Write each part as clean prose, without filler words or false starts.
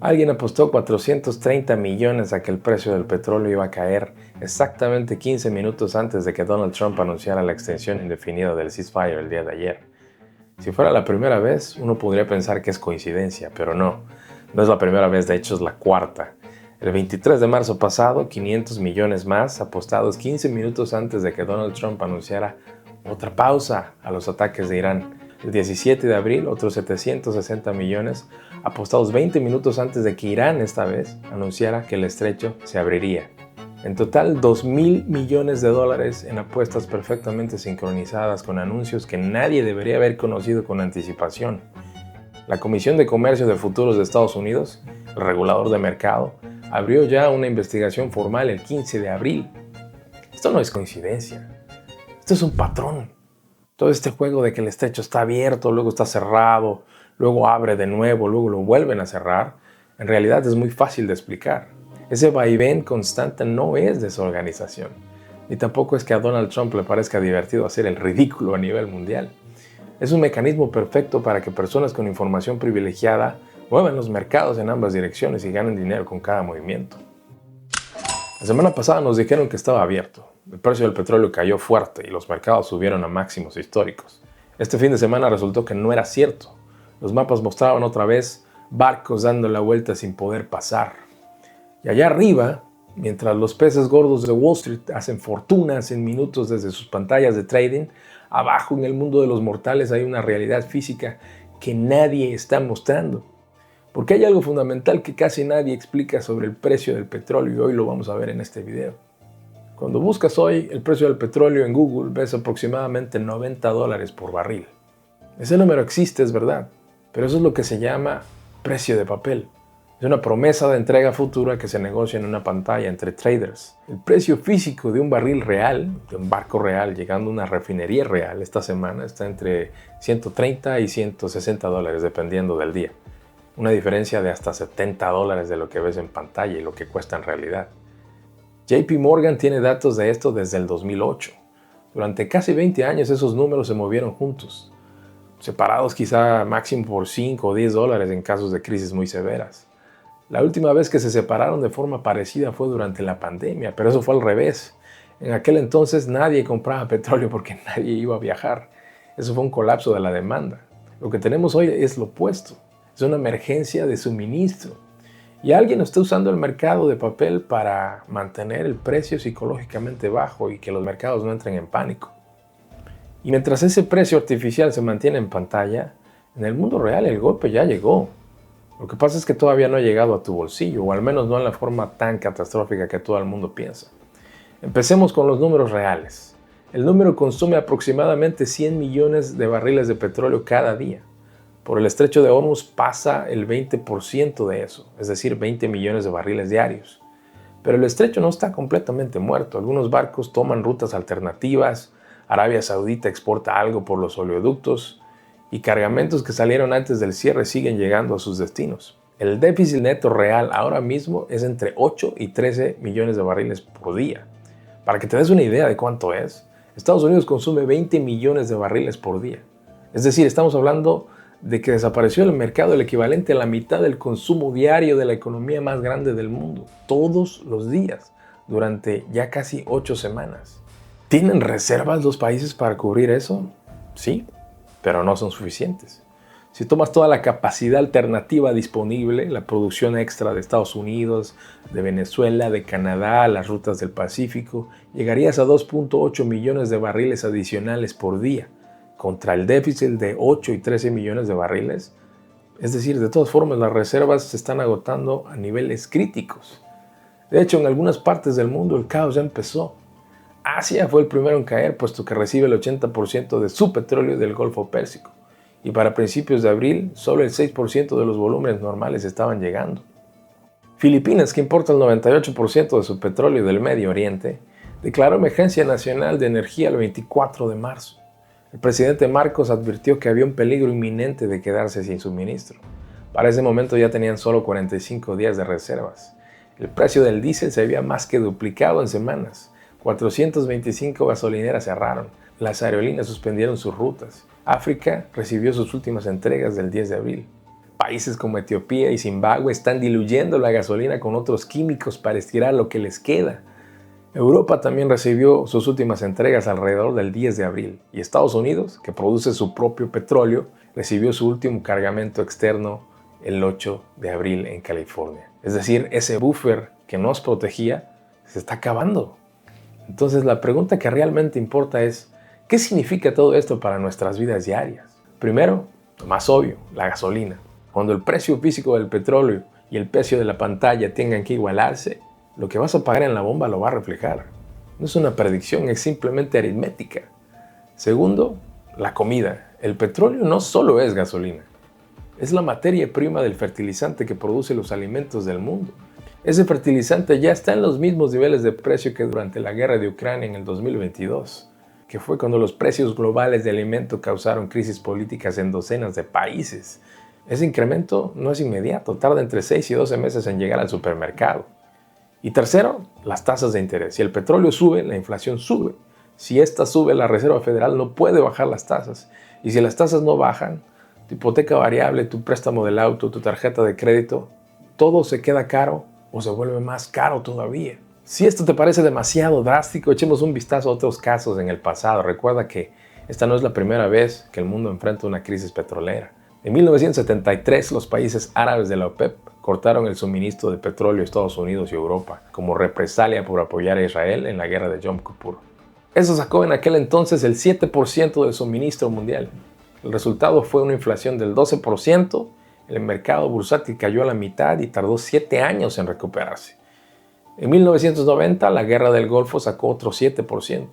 Alguien apostó 430 millones a que el precio del petróleo iba a caer exactamente 15 minutos antes de que Donald Trump anunciara la extensión indefinida del ceasefire el día de ayer. Si fuera la primera vez, uno podría pensar que es coincidencia, pero no. No es la primera vez, de hecho es la cuarta. El 23 de marzo pasado, 500 millones más apostados 15 minutos antes de que Donald Trump anunciara otra pausa a los ataques de Irán. El 17 de abril, otros 760 millones apostados 20 minutos antes de que Irán esta vez anunciara que el estrecho se abriría. En total, 2.000 millones de dólares en apuestas perfectamente sincronizadas con anuncios que nadie debería haber conocido con anticipación. La Comisión de Comercio de Futuros de Estados Unidos, el regulador de mercado, abrió ya una investigación formal el 15 de abril. Esto no es coincidencia, esto es un patrón. Todo este juego de que el estrecho está abierto, luego está cerrado, luego abre de nuevo, luego lo vuelven a cerrar, en realidad es muy fácil de explicar. Ese vaivén constante no es desorganización, ni tampoco es que a Donald Trump le parezca divertido hacer el ridículo a nivel mundial. Es un mecanismo perfecto para que personas con información privilegiada muevan los mercados en ambas direcciones y ganen dinero con cada movimiento. La semana pasada nos dijeron que estaba abierto. El precio del petróleo cayó fuerte y los mercados subieron a máximos históricos. Este fin de semana resultó que no era cierto. Los mapas mostraban otra vez barcos dando la vuelta sin poder pasar. Y allá arriba, mientras los peces gordos de Wall Street hacen fortunas en minutos desde sus pantallas de trading, abajo en el mundo de los mortales hay una realidad física que nadie está mostrando. Porque hay algo fundamental que casi nadie explica sobre el precio del petróleo y hoy lo vamos a ver en este video. Cuando buscas hoy el precio del petróleo en Google, ves aproximadamente $90 por barril. Ese número existe, es verdad, pero eso es lo que se llama precio de papel. Es una promesa de entrega futura que se negocia en una pantalla entre traders. El precio físico de un barril real, de un barco real llegando a una refinería real esta semana, está entre $130 y $160 dependiendo del día. Una diferencia de hasta $70 de lo que ves en pantalla y lo que cuesta en realidad. JP Morgan tiene datos de esto desde el 2008. Durante casi 20 años esos números se movieron juntos, separados quizá máximo por $5 o $10 en casos de crisis muy severas. La última vez que se separaron de forma parecida fue durante la pandemia, pero eso fue al revés. En aquel entonces nadie compraba petróleo porque nadie iba a viajar. Eso fue un colapso de la demanda. Lo que tenemos hoy es lo opuesto. Es una emergencia de suministro. Y alguien está usando el mercado de papel para mantener el precio psicológicamente bajo y que los mercados no entren en pánico. Y mientras ese precio artificial se mantiene en pantalla, en el mundo real el golpe ya llegó. Lo que pasa es que todavía no ha llegado a tu bolsillo, o al menos no en la forma tan catastrófica que todo el mundo piensa. Empecemos con los números reales. El número consume aproximadamente 100 millones de barriles de petróleo cada día. Por el estrecho de Hormuz pasa el 20% de eso, es decir, 20 millones de barriles diarios. Pero el estrecho no está completamente muerto. Algunos barcos toman rutas alternativas, Arabia Saudita exporta algo por los oleoductos y cargamentos que salieron antes del cierre siguen llegando a sus destinos. El déficit neto real ahora mismo es entre 8 y 13 millones de barriles por día. Para que te des una idea de cuánto es, Estados Unidos consume 20 millones de barriles por día. Es decir, estamos hablando de que desapareció el mercado el equivalente a la mitad del consumo diario de la economía más grande del mundo, todos los días, durante ya casi 8 semanas. ¿Tienen reservas los países para cubrir eso? Sí, pero no son suficientes. Si tomas toda la capacidad alternativa disponible, la producción extra de Estados Unidos, de Venezuela, de Canadá, las rutas del Pacífico, llegarías a 2.8 millones de barriles adicionales por día, contra el déficit de 8 y 13 millones de barriles. Es decir, de todas formas, las reservas se están agotando a niveles críticos. De hecho, en algunas partes del mundo el caos ya empezó. Asia fue el primero en caer, puesto que recibe el 80% de su petróleo del Golfo Pérsico. Y para principios de abril, solo el 6% de los volúmenes normales estaban llegando. Filipinas, que importa el 98% de su petróleo del Medio Oriente, declaró emergencia nacional de energía el 24 de marzo. El presidente Marcos advirtió que había un peligro inminente de quedarse sin suministro. Para ese momento ya tenían solo 45 días de reservas. El precio del diésel se había más que duplicado en semanas. 425 gasolineras cerraron. Las aerolíneas suspendieron sus rutas. África recibió sus últimas entregas del 10 de abril. Países como Etiopía y Zimbabue están diluyendo la gasolina con otros químicos para estirar lo que les queda. Europa también recibió sus últimas entregas alrededor del 10 de abril y Estados Unidos, que produce su propio petróleo, recibió su último cargamento externo el 8 de abril en California. Es decir, ese buffer que nos protegía se está acabando. Entonces la pregunta que realmente importa es, ¿qué significa todo esto para nuestras vidas diarias? Primero, lo más obvio, la gasolina. Cuando el precio físico del petróleo y el precio de la pantalla tengan que igualarse, lo que vas a pagar en la bomba lo va a reflejar. No es una predicción, es simplemente aritmética. Segundo, la comida. El petróleo no solo es gasolina, es la materia prima del fertilizante que produce los alimentos del mundo. Ese fertilizante ya está en los mismos niveles de precio que durante la guerra de Ucrania en el 2022, que fue cuando los precios globales de alimento causaron crisis políticas en docenas de países. Ese incremento no es inmediato, tarda entre 6 y 12 meses en llegar al supermercado. Y tercero, las tasas de interés. Si el petróleo sube, la inflación sube. Si esta sube, la Reserva Federal no puede bajar las tasas. Y si las tasas no bajan, tu hipoteca variable, tu préstamo del auto, tu tarjeta de crédito, todo se queda caro o se vuelve más caro todavía. Si esto te parece demasiado drástico, echemos un vistazo a otros casos en el pasado. Recuerda que esta no es la primera vez que el mundo enfrenta una crisis petrolera. En 1973, los países árabes de la OPEP cortaron el suministro de petróleo a Estados Unidos y Europa como represalia por apoyar a Israel en la guerra de Yom Kippur. Eso sacó en aquel entonces el 7% del suministro mundial. El resultado fue una inflación del 12%, el mercado bursátil cayó a la mitad y tardó 7 años en recuperarse. En 1990, la guerra del Golfo sacó otro 7%.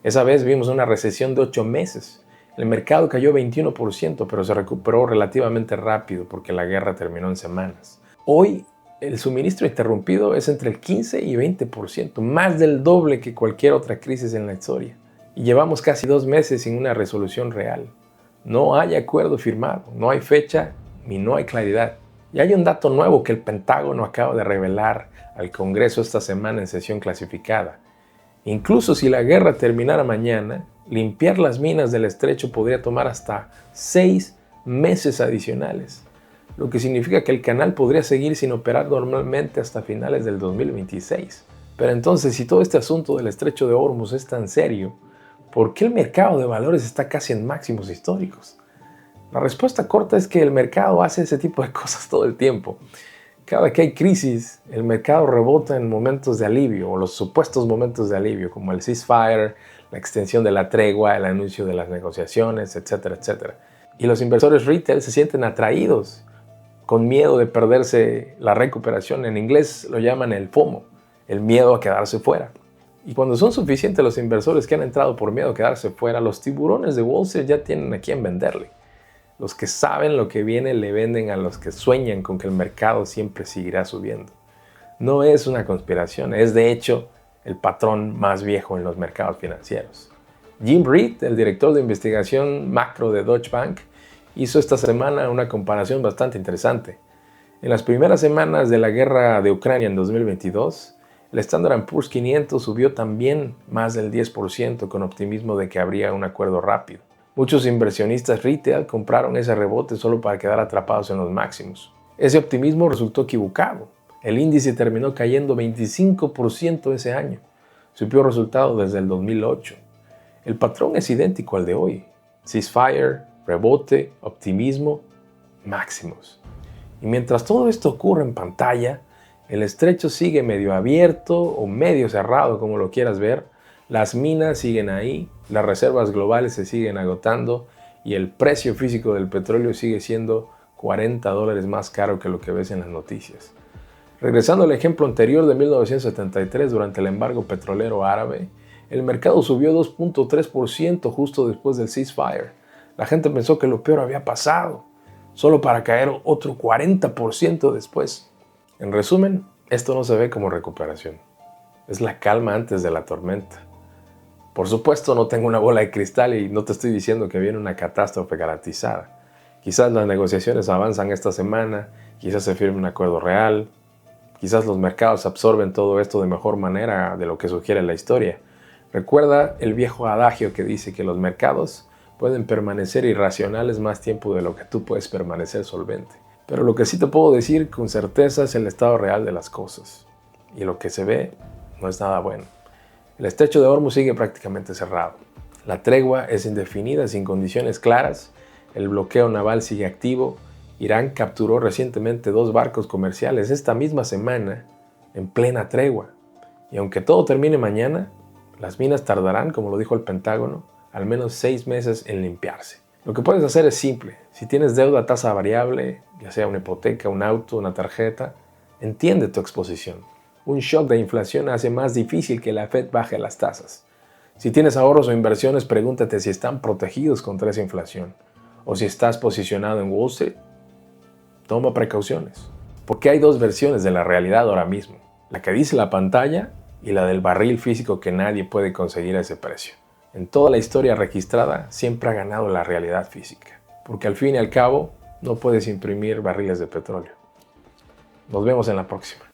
Esa vez vimos una recesión de 8 meses. El mercado cayó 21%, pero se recuperó relativamente rápido porque la guerra terminó en semanas. Hoy, el suministro interrumpido es entre el 15 y 20%, más del doble que cualquier otra crisis en la historia. Y llevamos casi 2 meses sin una resolución real. No hay acuerdo firmado, no hay fecha ni no hay claridad. Y hay un dato nuevo que el Pentágono acaba de revelar al Congreso esta semana en sesión clasificada. Incluso si la guerra terminara mañana, limpiar las minas del estrecho podría tomar hasta 6 meses adicionales, lo que significa que el canal podría seguir sin operar normalmente hasta finales del 2026. Pero entonces, si todo este asunto del estrecho de Hormuz es tan serio, ¿por qué el mercado de valores está casi en máximos históricos? La respuesta corta es que el mercado hace ese tipo de cosas todo el tiempo. Cada que hay crisis, el mercado rebota en momentos de alivio, o los supuestos momentos de alivio, como el ceasefire, la extensión de la tregua, el anuncio de las negociaciones, etcétera, etcétera. Y los inversores retail se sienten atraídos, con miedo de perderse la recuperación. En inglés lo llaman el FOMO, el miedo a quedarse fuera. Y cuando son suficientes los inversores que han entrado por miedo a quedarse fuera, los tiburones de Wall Street ya tienen a quién venderle. Los que saben lo que viene le venden a los que sueñan con que el mercado siempre seguirá subiendo. No es una conspiración, es de hecho el patrón más viejo en los mercados financieros. Jim Reed, el director de investigación macro de Deutsche Bank, hizo esta semana una comparación bastante interesante. En las primeras semanas de la guerra de Ucrania en 2022, el Standard & Poor's 500 subió también más del 10% con optimismo de que habría un acuerdo rápido. Muchos inversionistas retail compraron ese rebote solo para quedar atrapados en los máximos. Ese optimismo resultó equivocado. El índice terminó cayendo 25% ese año, su peor resultado desde el 2008. El patrón es idéntico al de hoy. Ceasefire, rebote, optimismo, máximos. Y mientras todo esto ocurre en pantalla, el estrecho sigue medio abierto o medio cerrado, como lo quieras ver. Las minas siguen ahí, las reservas globales se siguen agotando y el precio físico del petróleo sigue siendo $40 más caro que lo que ves en las noticias. Regresando al ejemplo anterior de 1973, durante el embargo petrolero árabe, el mercado subió 2.3% justo después del ceasefire. La gente pensó que lo peor había pasado, solo para caer otro 40% después. En resumen, esto no se ve como recuperación. Es la calma antes de la tormenta. Por supuesto, no tengo una bola de cristal y no te estoy diciendo que viene una catástrofe garantizada. Quizás las negociaciones avanzan esta semana, quizás se firme un acuerdo real, quizás los mercados absorben todo esto de mejor manera de lo que sugiere la historia. Recuerda el viejo adagio que dice que los mercados pueden permanecer irracionales más tiempo de lo que tú puedes permanecer solvente. Pero lo que sí te puedo decir con certeza es el estado real de las cosas. Y lo que se ve no es nada bueno. El estrecho de Hormuz sigue prácticamente cerrado. La tregua es indefinida sin condiciones claras. El bloqueo naval sigue activo. Irán capturó recientemente 2 barcos comerciales esta misma semana en plena tregua. Y aunque todo termine mañana, las minas tardarán, como lo dijo el Pentágono, al menos 6 meses en limpiarse. Lo que puedes hacer es simple. Si tienes deuda a tasa variable, ya sea una hipoteca, un auto, una tarjeta, entiende tu exposición. Un shock de inflación hace más difícil que la Fed baje las tasas. Si tienes ahorros o inversiones, pregúntate si están protegidos contra esa inflación. O si estás posicionado en Wall Street, toma precauciones. Porque hay 2 versiones de la realidad ahora mismo. La que dice la pantalla y la del barril físico que nadie puede conseguir a ese precio. En toda la historia registrada siempre ha ganado la realidad física. Porque al fin y al cabo no puedes imprimir barriles de petróleo. Nos vemos en la próxima.